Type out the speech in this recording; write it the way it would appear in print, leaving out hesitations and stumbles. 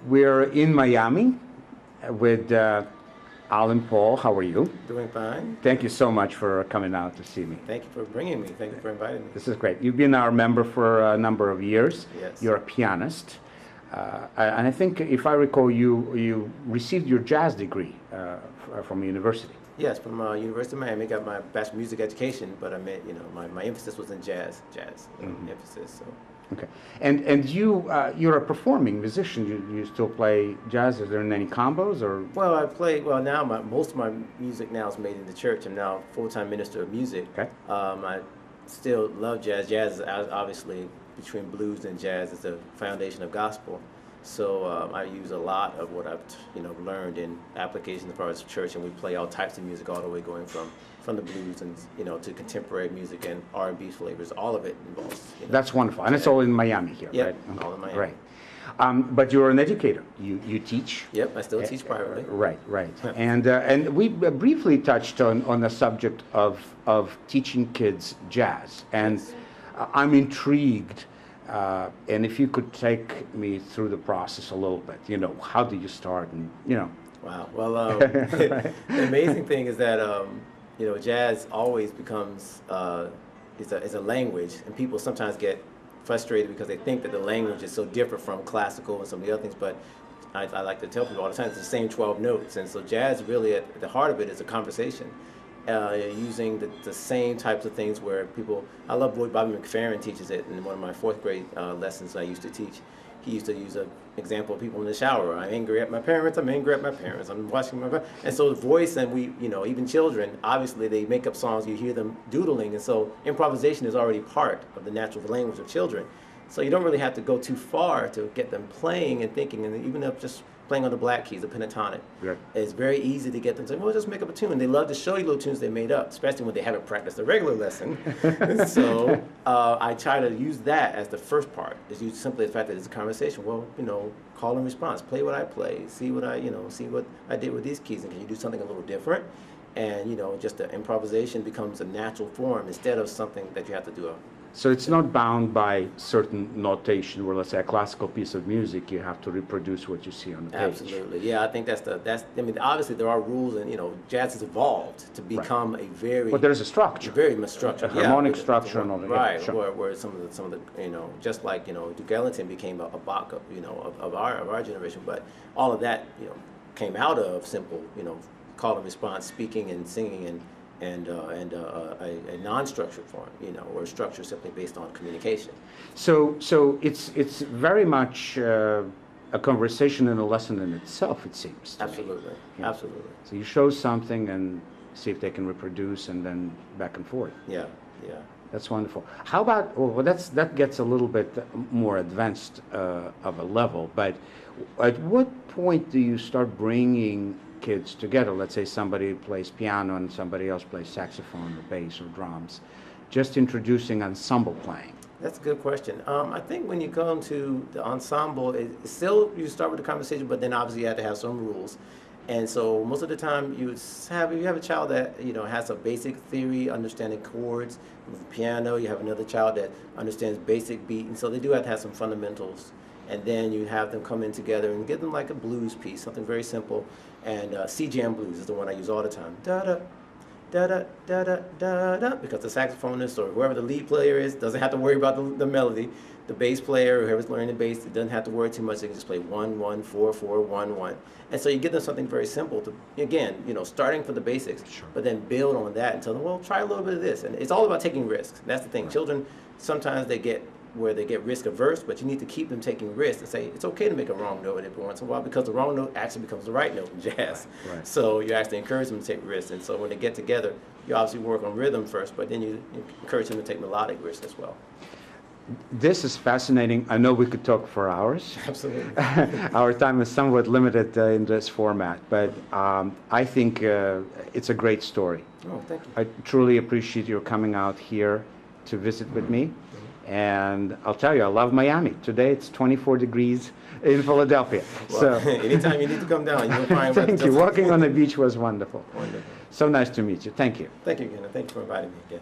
We're in Miami with Alan Paul. How are you? Doing fine. Thank you so much for coming out to see me. Thank you for bringing me. Thank you for inviting me. This is great. You've been our member for a number of years. Yes. You're a pianist. And I think, if I recall, you received your jazz degree from a university. Yes, from University of Miami. Got my Bachelor of Music Education, but I meant, my emphasis was in jazz emphasis. So. Okay. And you're a performing musician. You still play jazz. Is there any combos or? Well, I play. Well, now most of my music now is made in the church. I'm now a full-time minister of music. Okay. I still love jazz. Jazz is obviously, between blues and jazz, is the foundation of gospel. So I use a lot of what I've learned in application as far as church, and we play all types of music, all the way going from the blues and to contemporary music and R&B flavors. All of it involves. That's wonderful, and it's all in Miami here, yep, right? Okay. All in Miami. Right. But you're an educator. You teach. Yep, I still teach privately. Right. And we briefly touched on the subject of teaching kids jazz, and Yes. I'm intrigued. And if you could take me through the process a little bit, how did you start, and Wow. Well, the amazing thing is that jazz always becomes is a language, and people sometimes get frustrated because they think that the language is so different from classical and some of the other things. But I like to tell people all the time, it's the same 12 notes, and so jazz really at the heart of it is a conversation. Using the same types of things where people, I love Boyd Bobby McFerrin teaches it in one of my fourth grade lessons I used to teach. He used to use an example of people in the shower. I'm angry at my parents, I'm angry at my parents, I'm washing my parents. And so the voice, and we, even children, obviously they make up songs, you hear them doodling, and so improvisation is already part of the natural language of children. So you don't really have to go too far to get them playing and thinking, and even if just playing on the black keys, the pentatonic. Right. It's very easy to get them to say, well, just make up a tune. They love to show you little tunes they made up, especially when they haven't practiced a regular lesson. So I try to use that as the first part, is use simply the fact that it's a conversation. Well, call and response, play what I play, see what I did with these keys, and can you do something a little different? And, just the improvisation becomes a natural form instead of something that you have to do. So it's not bound by certain notation, where, let's say, a classical piece of music, you have to reproduce what you see on the page. Absolutely, yeah. I think obviously there are rules, and jazz has evolved to become a very. But there's a structure. Very much structure. A harmonic structure and all that. Right. Yeah, sure. Where some of the just like Duke Ellington became a Bach of our generation, but all of that came out of simple call and response, speaking and singing and a non-structured form, or structure simply based on communication. So it's very much a conversation and a lesson in itself, it seems to me. Absolutely, Yeah. absolutely. So you show something and see if they can reproduce, and then back and forth. Yeah. That's wonderful. How about, well, that gets a little bit more advanced of a level, but at what point do you start bringing kids together? Let's say somebody plays piano and somebody else plays saxophone or bass or drums, just introducing ensemble playing. That's a good question. I think when you come to the ensemble, still you start with the conversation, but then obviously you have to have some rules. And so most of the time you have a child that has a basic theory, understanding chords. With piano, you have another child that understands basic beat, and so they do have to have some fundamentals. And then you have them come in together and give them like a blues piece, something very simple. And C-Jam Blues is the one I use all the time. Da-da, da-da, da-da, da-da, because the saxophonist or whoever the lead player is doesn't have to worry about the melody. The bass player, whoever's learning the bass, it doesn't have to worry too much. They can just play 1, 1, 4, 4, 1, 1. And so you give them something very simple to, again, starting from the basics, Sure. but then build on that and tell them, well, try a little bit of this. And it's all about taking risks. That's the thing. Right. Children, sometimes they get risk averse, but you need to keep them taking risks and say it's okay to make a wrong note every once in a while, because the wrong note actually becomes the right note in jazz. Right. So you actually encourage them to take risks, and so when they get together, you obviously work on rhythm first, but then you encourage them to take melodic risks as well. This is fascinating. I know we could talk for hours. Absolutely. Our time is somewhat limited in this format, but I think it's a great story. Oh, thank you. I truly appreciate your coming out here to visit with me. And I'll tell you, I love Miami. Today it's 24 degrees in Philadelphia. Well, so anytime you need to come down, you'll find. Thank you. Walking on the beach was wonderful. Wonderful. So nice to meet you. Thank you. Thank you again, and thank you for inviting me again.